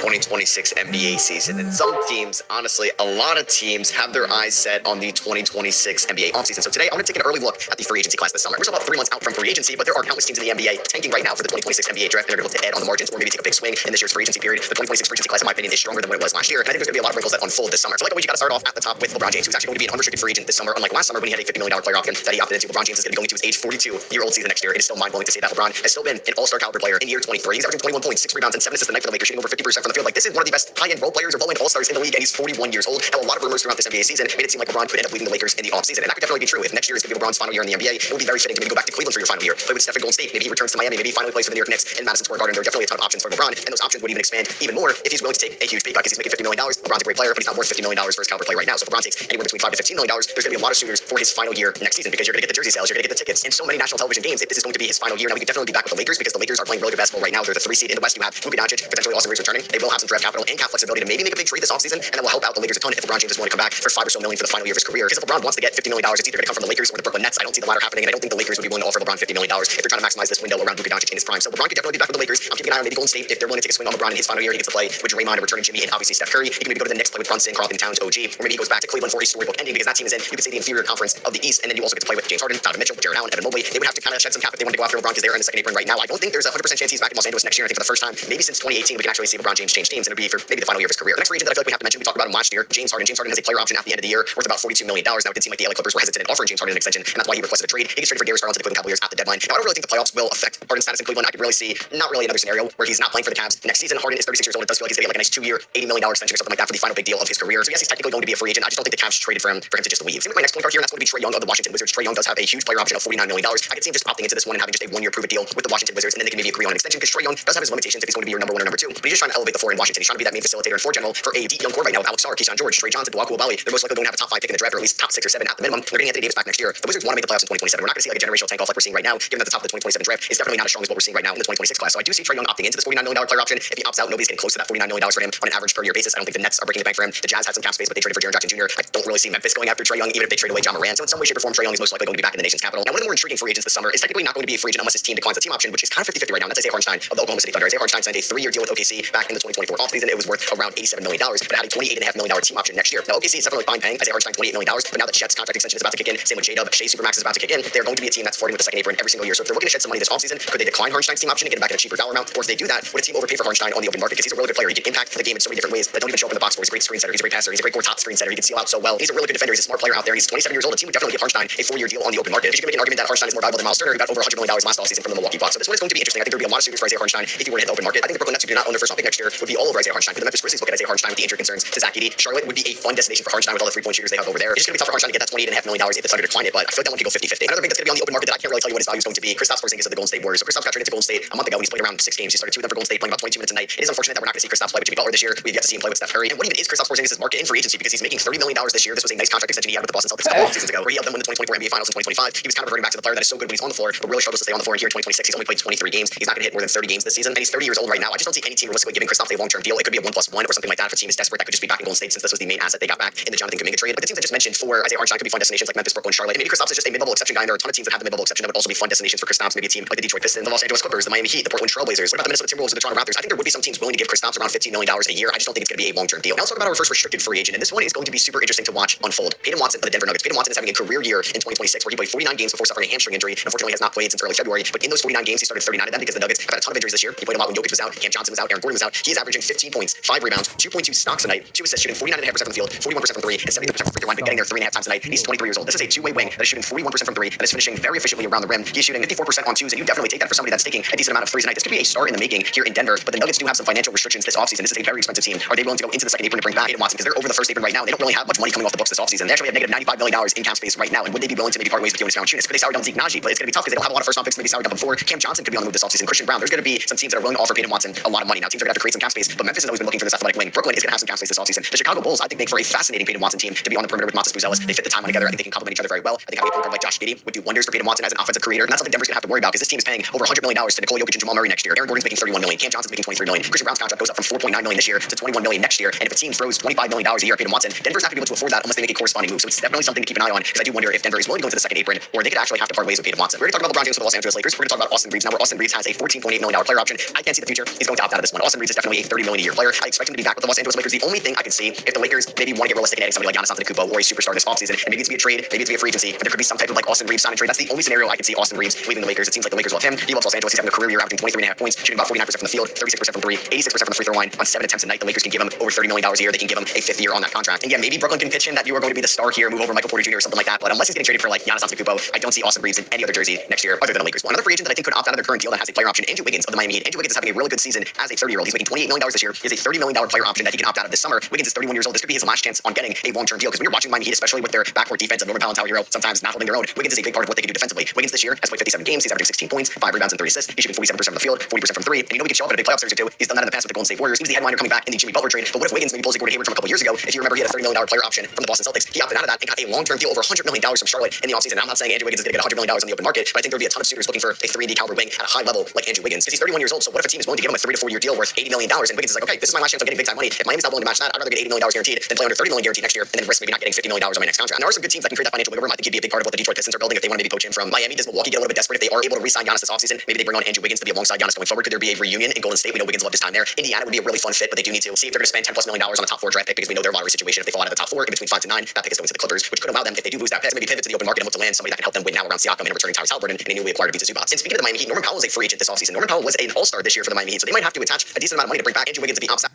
2026 NBA season. And some teams, honestly, a lot of teams have their eyes set on the 2026 NBA offseason. So today, I want to take an early look at the free agency class this summer. We're still about 3 months out from free agency, but there are countless teams in the NBA tanking right now for the 2026 NBA draft. They're going to look to add on the margins or maybe take a big swing in this year's free agency period. The 2026 free agency class, in my opinion, is stronger than what it was last year. And I think there's going to be a lot of wrinkles that unfold this summer. So like always, you got to start off at the top with LeBron James, who's actually going to be an unrestricted free agent this summer, unlike last summer when he had a $50 million player option that he opted into. LeBron James is going to be going to his age 42-year-old season next year. It is still mind-blowing to say that LeBron has still been an all-star caliber player in year 23. He's averaging 21 points, 6 rebounds, and 7 assists a night for the Lakers, shooting over 50% from the field. Like, this is one of the best high-end role players or low-end all-stars in the league, and he's 41 years old. Now, a lot of rumors throughout this NBA season made it seem like LeBron could end up leaving the Lakers in the offseason, and that could definitely be true. If next year is going to be LeBron's final year in the NBA, it would be very fitting to maybe go back to Cleveland for your final year. Play with Steph in Golden State. Maybe he returns to Miami. Maybe he finally plays for the New York Knicks in Madison Square Garden. There are definitely a ton of options for LeBron, and those options would even expand even more if he's willing to take a huge pay cut because he's making $50 million. LeBron's a great player, but he's not worth $50 million for his caliber play right now. So if LeBron takes anywhere between $5 to $15 million, there's going to be a lot of suitors for his final year next season because you're going to get the jersey sales, you're going to get the tickets, and so many national television games. If this is going to be his final year, now we can definitely be back with the Lakers because the Lakers are playing really good basketball right now. They're the 3 seed in the West. You have Luka Doncic, potentially Austin Reeves returning. They will have some draft capital and cap flexibility to maybe make a big trade this offseason, and that will help out the Lakers a ton if LeBron James is willing to come back for $5 or so million for the final year of his career. Because if LeBron wants to get $50 million, it's either going to come from the Lakers or the Brooklyn Nets. I don't see the latter happening, and I don't think the Lakers would be willing to offer LeBron $50 million if they're trying to maximize this window around Luka Doncic in his prime. So LeBron could definitely be back with the Lakers. I'm keeping an eye on maybe Golden State if they're willing to take a swing on LeBron in his final year. He gets to play with Draymond and returning Jimmy and obviously Steph Curry. He can maybe go to the Knicks, play with Brunson, Karl Anthony Towns, OG, or maybe he goes back to Cleveland for a storybook ending because that team is in, you could say, the inferior conference of the East, and then you also get to play with James Harden, Donovan Mitchell, Jared Allen, Evan Mobley. They would have to kind of shed some cap if they want to go after LeBron because they're in the second apron right now. I don't think there's a 100% chance he's back in Los Angeles next year. I think for the first time, maybe since 2018, we can actually see LeBron James change teams, and it'll be for maybe the final year of his career. The next free agent that I feel like we have to mention, we talked about him last year, James Harden. James Harden has a player option at the end of the year worth about $42 million. Now it did seem like the LA Clippers were hesitant in offering James Harden an extension, and that's why he requested a trade. He gets traded for Darius Garland to the Cleveland Cavaliers at the deadline. Now I don't really think the playoffs will affect Harden's status in Cleveland. I could really see not really another scenario where he's not playing for the Cavs next season. Harden is 36 years old. It does feel like he's going to get like a nice 2-year, $80 million extension or something like that for the final big deal of his career. So yes, he's technically going to be a free agent. I just don't think the Cavs traded for him to just leave. Same with my next point guard here, and that's going to be Trae Young of the Washington Wizards. Trae Young does have a huge player option of $49 million. I could see him just opting into this one and having just a 1-year prove-it deal with the Washington Wizards, and then they can maybe agree on an extension because Trae Young does have his limitations if he's going to be your number 1 or number 2. But he's just trying to elevate the floor in Washington. He's trying to be that main facilitator and floor general for a deep young core right now with Alex Sarr, Keyshawn George, Trey Johnson, Dwaku Obali. They're most likely going to have a top 5 pick in the draft, or at least top 6 or 7 at the minimum. They're getting Anthony Davis back next year. The Wizards want to make the playoffs in 2027. We're not going to see like a generational tank off like we're seeing right now, given that the top of the 2027 draft is definitely not as strong as what we're seeing right now in the 2026 class. So I do see Trae Young opting into this $49 million player option. If he opts out, nobody's getting close to that $49 million for him on an average per year basis. I don't think the Nets are breaking the bank for him. The Jazz had some cap space, but they traded for Jaren Jackson Jr. I don't really see Memphis going after Trae Young, even if they trade away John Moran. So in some way, shape, or form, Trae Young is most likely going to be back in the nation's capital. Now, one of the more intriguing free agents this summer is technically not going to be a free agent unless his team declines a team option, which is kind of 50-50 right now. And that's Isaiah Hartenstein of the Oklahoma City Thunder. Isaiah Hartenstein signed a 3-year deal with OKC back in the 2024 offseason. It was worth around $87 million, but it had a $28.5 million team option next year. Now, OKC is definitely fine paying Isaiah Hartenstein $28 million, but now that Chet's contract extension is about to kick in, same with J-Dub, Shea Supermax is about to kick in, they're going to be a team that's flirting with the second apron every single year. So if they're looking to shed some money this offseason, could they decline Hartenstein's team option and get him back at a cheaper dollar amount? Or if they do that, would a team overpay for Hartenstein on the open market? Because he's a really good player. He can impact the game in so many different ways that don't even show up in the box score. He's a great screen setter. He's a great passer. He's a great top screen setter. He can seal out so well. He's a really good defender. He's a smart player out there. He's 27 years old. A team would definitely give Hartenstein a 4-year deal on the open market. Because you can make an argument that Hartenstein is more valuable than Miles Turner, who got over $100 million last offseason from the Milwaukee Bucks. So this one is going to be interesting. I think there would be a lot of suitors for Isaiah Hartenstein if he were to hit the open market. I think the Brooklyn Nets, who do not own their first round pick next year, would be all over Isaiah Hartenstein. For the Memphis Grizzlies, look at Isaiah Hartenstein with the injury concerns to Zach Edey. Charlotte would be a fun destination for Hartenstein with all the 3-point shooters they have over there. It's just going to be tough for Hartenstein to get that $28.5 million if the Thunder decline it, but I feel like that one could go 50-50. Another big that's going to be on the open market that I can't really tell you what his value is going to be. Kristaps Porzingis of the Golden State Warriors. So Kristaps got traded to Golden State a month ago, and he's played around 6 games. He started 2 of them for Golden State, playing about 22 minutes a night. It is unfortunate that we're not going to see Kristaps play with Jimmy Butler this year. We've yet to see him play with Steph Curry. And what even is Kristaps Porzingis' market in free agency? Because he's making $30 million this year. This was a nice contract extension he had with the Boston Celtics a couple off seasons ago, where he helped them win the 2024 NBA Finals in 2025. He was kind of reverting back to the player that is so good when he's on the floor, but really struggles to stay on the floor. And here in 2026, he's only played 23 games. He's not going to hit more than 30 games this season, and he's 30 years old right now. I just don't see any team realistically giving Kristaps a long-term deal. It could be a 1+1 or something like that if a team is desperate. That could just be back in Golden State since this was the main asset they got back in the Jonathan Kuminga trade. But the teams I just mentioned for Isaiah Hartenstein could be fun destinations like Memphis, Brooklyn, Charlotte. And maybe Kristaps is just a mid-level exception guy, and there are a ton of teams that have the mid-level exception that would also be fun destinations for Kristaps. Maybe a team like the Detroit Pistons, the Los Angeles Clippers, the Miami Heat, the Portland Trail Blazers. What about the Minnesota Timberwolves or the Toronto Raptors? I think there would be some teams willing to give Kristaps around $15 million a year. I just don't think it's going to be a long-term deal. Now let's talk about our first restricted free agent, and this one is going to be super interesting to watch unfold. Peyton Watson of the Denver Nuggets. Peyton Watson is having a career year in 2026 where he played 49 games before suffering a hamstring injury, and unfortunately has not played since early February. But in those 49 games, he started 39 of them because the Nuggets have had a ton of injuries this year. He played a lot when Jokic was out, Cam Johnson was out, Aaron Gordon was out. He is averaging 15 points, 5 rebounds, 2.2 stocks a night, 2 assists, shooting 49.5% from the field, 41% from 3, and 70% from free throw line, but getting there 3.5 times a night. He's 23 years old. This is a two-way wing that is shooting 41% from 3, that is finishing very efficiently around the rim. He's shooting 54% on 2s, and you definitely take that for somebody that's taking a decent amount of 3s a night. This could be a star in the making here in Denver, but the Nuggets do have some financial restrictions this offseason. This is a very expensive team. Are they willing to go into the second apron to bring back Peyton Watson? Because they're over the first apron right now. They don't really have much money coming off the books this offseason. They actually have negative $95 million in cap space right now, and would they be willing to maybe part ways with Jonas Valanciunas? Could they sour dump Zeke Naji? But it's going to be tough because they don't have a lot of first round picks. Maybe sour dump before. Cam Johnson could be on the move this offseason. Christian Brown. There's going to be some teams that are willing to offer Peyton Watson a lot of money. Now teams are going to have to create some cap space, but Memphis has always been looking for this athletic wing. Brooklyn is going to have some cap space this offseason. The Chicago Bulls, I think, make for a fascinating Peyton Watson team to be on the perimeter with Montes Buzelis. They fit the timeline together. I think they can complement each other very well. I think having a point guard like Josh Giddey would do wonders for Peyton Watson as an offensive creator, and that's something Denver's going to have to worry about because this team is paying over $100 million to Nikola Jokic and Jamal Murray next year. Aaron Gordon's making $31 million. Cam Johnson's making $23 million. Christian Brown's contract goes up from $4.9 million this year to $21 million next year. And if a team throws $25 million a year at Peyton Watson, Denver's not going to be able to afford that unless they make a corresponding move. So it's definitely something to keep an eye on because I do wonder if Denver is willing to go into the second apron or they could actually have to part ways with Peyton Watson. We're going to talk about LeBron James with the Los Angeles Lakers. We're going to talk about Austin Reeves now, where Austin Reeves has a $14.8 million player option. I can't see the future. He's going to opt out of this one. Austin Reeves is definitely only a $30 million a year player. I expect him to be back with the Los Angeles Lakers. The only thing I could see if the Lakers maybe want to get realistic and adding somebody like Giannis Antetokounmpo or a superstar this offseason, and maybe it's be a trade, maybe it's be a free agency, but there could be some type of like Austin Reeves sign and trade. That's the only scenario I could see Austin Reeves leaving the Lakers. It seems like the Lakers love him. He loves Los Angeles. He's having a career year, averaging 23.5 points, shooting about 49% from the field, 36% from three, 86% from the free throw line on 7 attempts a night. The Lakers can give him over $30 million a year. They can give him a 5th year on that contract. And yeah, maybe Brooklyn can pitch in that you are going to be the star here, move over Michael Porter Jr. or something like that. But unless he's getting traded for like Giannis Antetokounmpo, I don't see Austin Reeves in any other jersey next year other than a Lakers one. Another free agent that I think could opt out of their current deal that has a player option, Andrew Wiggins of the Miami Heat. Andrew Wiggins is having a really good season as a 30-year-old. He's making $28 million this year. He has a $30 million player option that he can opt out of this summer. Wiggins is 31 years old. This could be his last chance on getting a long-term deal because when you're watching Miami Heat, especially with their backcourt defense of Norman Powell and Tyler Hero, sometimes not holding their own, Wiggins is a big part of what they can do defensively. Wiggins this year has played 57 games. He's averaging 16 points, 5 rebounds, and 3 assists. He's shooting 47% from the field, 40% from three. And you know he can show up in a big playoff series or two. He's done that in the past with the Golden State Warriors. He was the headliner coming back in the Jimmy Butler trade. But what if Wiggins maybe pulls a Gordon Hayward from a couple years ago? If you remember, he had a $30 million player option from the Boston Celtics. He opted out of that and got a long-term deal over $100 million from Charlotte in the offseason. Now, I'm not saying Andrew Wiggins is going to get $100 million on the open market, but I think there would be a ton of suitors looking for a 3-and-D caliber wing at a high level like Andrew Wiggins because he's 31 years old. So what if a team is willing to give him a 3 to 4 year deal worth $80 million? And Wiggins is like, okay, this is my last chance on getting big time money. If Miami's not willing to match that, I'd rather get $80 million guaranteed than play under $30 million guaranteed next year and then risk maybe not getting $50 million on my next contract. And there are some good teams that can create that financial wiggle room. I think he'd be a big part of what the Detroit Pistons are building if they want to maybe poach him from Miami. Does Milwaukee get a little bit desperate if they are able to re-sign Giannis this offseason? Maybe they bring on Andrew Wiggins to be alongside Giannis going forward. Could there be a reunion in Golden State? We know Wiggins loved his time there. Indiana would be a really fun fit, but they do need to see if they're going to spend $10+ million on a top 4 draft pick because we know their lottery situation. If they fall out of the top 4 in between 5 to 9, that pick is going to the Clippers, which could allow them, if they do lose that pick, maybe pivot to the open market and look to land somebody that can help them win now around Siakam and returning Tyrese Haliburton and a newly acquired Vita Zubac. And speaking of the Miami Heat, Norman Powell was a free agent this offseason. Norman Powell was an all-star this year for the Miami Heat, so they might have to attach a decent amount of money to bring back Andrew Wiggins to be opposite.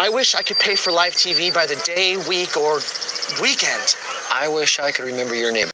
I wish I could pay for live TV by the day, week, or weekend. I wish I could remember your name.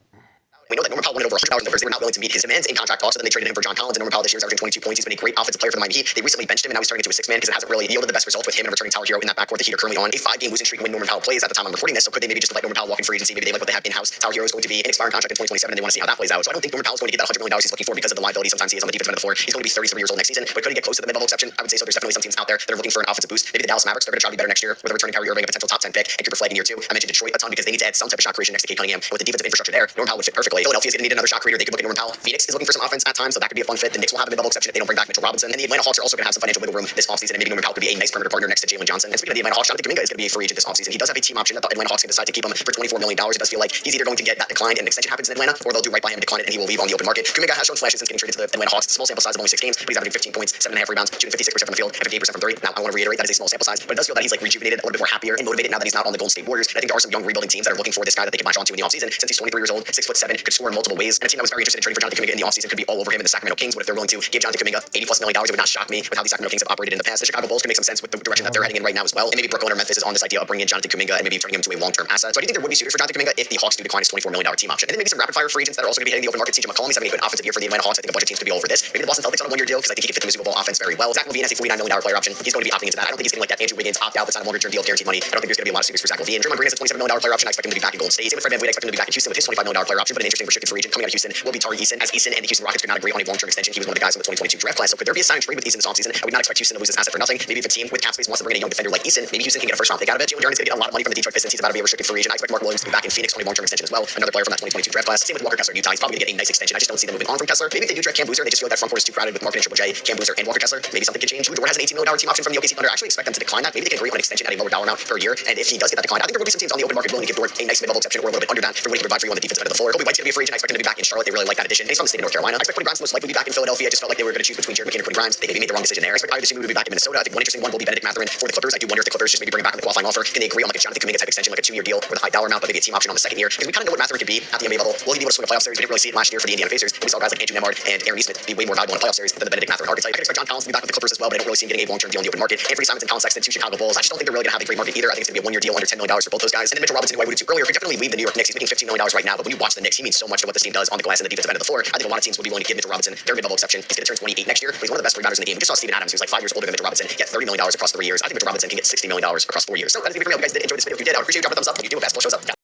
We know that Norman Powell wanted over $100 in numbers. They were not willing to meet his demands in contract talks, so then they traded him for John Collins. And Norman Powell this year is averaging 22 points. He's been a great offensive player for the Miami Heat. They recently benched him, and now he's turning into a 6-man because it hasn't really yielded the best results with him and returning Tyler Hero in that backcourt. The Heat are currently on a 5-game losing streak when Norman Powell plays at the time I'm recording this. So could they maybe just let Norman Powell walk in free agency? Maybe they like what they have in-house. Tyler Hero is going to be an expiring contract in 2027, and they want to see how that plays out. So I don't think Norman Powell is going to get that $100 million he's looking for because of the liability sometimes he is on the defensive end of the floor. He's going to be 33 years old next season, but could he get close to the mid-level exception? I would say so. There's definitely some teams out there that are looking for an offensive boost. Maybe the Dallas Mavericks, they're going to try to be better next year with a returning Kyrie Irving, a potential top 10 pick, and Cooper Flag in year 2. I mentioned Detroit a ton because they need to add some type of shot creation next to Cade Cunningham. With the defensive infrastructure there, Norman Powell would fit perfectly. Philadelphia is going to need another shot creator. They could look at Norman Powell. Phoenix is looking for some offense at times, so that could be a fun fit. The Knicks will have a mid-level exception if they don't bring back Mitchell Robinson. And the Atlanta Hawks are also going to have some financial wiggle room this offseason, and maybe Norman Powell could be a nice perimeter partner next to Jalen Johnson. And speaking of the Atlanta Hawks, Jonathan Kuminga is going to be a free agent this offseason. He does have a team option that the Atlanta Hawks can decide to keep him for $24 million. It does feel like he's either going to get that declined and an extension happens in Atlanta, or they'll do right by him and decline it and he will leave on the open market. Kuminga has shown flashes since getting traded to the Atlanta Hawks. It's a small sample size of only 6 games, but he's averaging 15 points, 7.5 rebounds, shooting 56% from the field, and 58% from 3. Now, I want to reiterate that is a small sample size, but it does feel that he's like rejuvenated, a little bit more happier and motivated now that he's not on the Golden State Warriors. And I think there are some young rebuilding teams that are looking for this guy that they can latch onto in the offseason. Since he's 23 years old, 6'7", could score in multiple ways. And a team that was very interested in trading for Jonathan Kuminga in the offseason could be all over him in the Sacramento Kings. What if they're willing to give Jonathan Kuminga $80+ million? It would not shock me with how the Sacramento Kings have operated in the past. The Chicago Bulls could make some sense with the direction that they're heading in right now as well. And maybe Brooklyn or Memphis is on this idea of bringing in Jonathan Kuminga and maybe turning him into a long-term asset. So I do think there would be suitors for Jonathan Kuminga if the Hawks do decline his $24 million team option. And then maybe some rapid-fire free agents that are also going to be hitting the open market. CJ McCollum, he's having a good offensive year for the Atlanta Hawks. I think a bunch of teams could be all over this. Maybe the Boston Celtics on a 1-year deal because I think he can fit the musical ball offense very well. Zach LaVine has a $49 million player option. He's going to be opting into that. I don't think he's getting like that Andrew Wiggins opt out that's on a longer-term deal, guaranteed money. I don't think there's going to be a lot of suitors for Zach LaVine. Draymond Green has a $27 million player option. I expect him to be back in Golden State. Same with Fred VanVleet. I expect him to be back in Houston with his $25 million player option. But an interesting restricted free agent coming out of Houston will be Tari Eason, as Eason and the Houston Rockets could not agree on a long-term extension. He was one of the guys in the 2022 draft class. So could there be a sign and trade with Eason this offseason? I would not expect Houston to lose this asset for nothing. Maybe if a team with cap space wants to bring in a young defender like Eason, maybe Houston can get a first-round pick out of it. Jalen Duren's going to get a lot of money from the Detroit Pistons. He's about to be a restricted free agent. I expect Mark Williams to be back in Phoenix on a long-term extension as well. Another player from that 2022 draft class. Same with Walker Kessler in Utah. He's probably going to get a nice extension. I just don't see them moving on from Kessler. Maybe if they do draft Cam Boozer, they just feel like that front court is too crowded with Mark and Triple J, Cam Boozer, and Walker Kessler. Maybe something could change. Dort has an $18 million team option from the OKC Thunder. I actually expect them to decline that. Maybe they can agree on an extension at a lower dollar amount per year. And if he does get that declined, I think there will be some teams on the open market willing to give Dort a nice mid-level exception or a little bit under that for what he can provide for you on the defensive end of the floor. Kobe White's going to be a free agent. I expect him to be back in Charlotte. They really like that addition. And he's from the state of North Carolina. I expect Quentin Grimes most likely to be back in Philadelphia. I just felt like they were going to choose between Jared McCain and Quentin Grimes. They maybe made the wrong decision there. I expect either team to be back in Minnesota. I think one interesting one will be Benedict Mathurin for the Clippers. I do wonder if the Clippers just maybe bring back the qualifying offer. Can they agree on like a Jonathan Kuminga type extension, like a 2-year deal with a high dollar amount, but maybe a team option on the second year? Because we kind of know what Mathurin could be at the NBA level. Will he be able to swing a playoff series? We didn't really see it last year for the Indiana Pacers. We saw guys like Andrew Nemhard and Aaron Nesmith be way more valuable in a playoff series than the Benedict Mathurin archetype. I can expect John Collins to be back with the Clippers as well, but I don't really see him getting a long-term deal in the open market. Anthony Simons and Colin Sexton, 2 Chicago Bulls. I just don't think they're really going to have a great market either. I think it's going to be a 1-year deal under $10 million for both those guys. And then Mitchell Robinson, who I alluded to earlier, could definitely leave the New York Knicks. He's making $15 million right now, but when you watch the Knicks, he means so much to what this team does on the glass and the defensive end of the floor. I think a lot of teams would be willing to give Mitchell Robinson their mid-level exception. He's going to turn 28 next year, but he's one of the best rebounders in the game. We just saw Steven Adams, who's like 5 years older than Mitchell Robinson, get $30 million across 3 years. I think Mitchell Robinson can get $60 million across 4 years. So that is it for me. I hope you guys did enjoy this video. If you did, I would appreciate you dropping a thumbs up. When you do, a basketball shows up.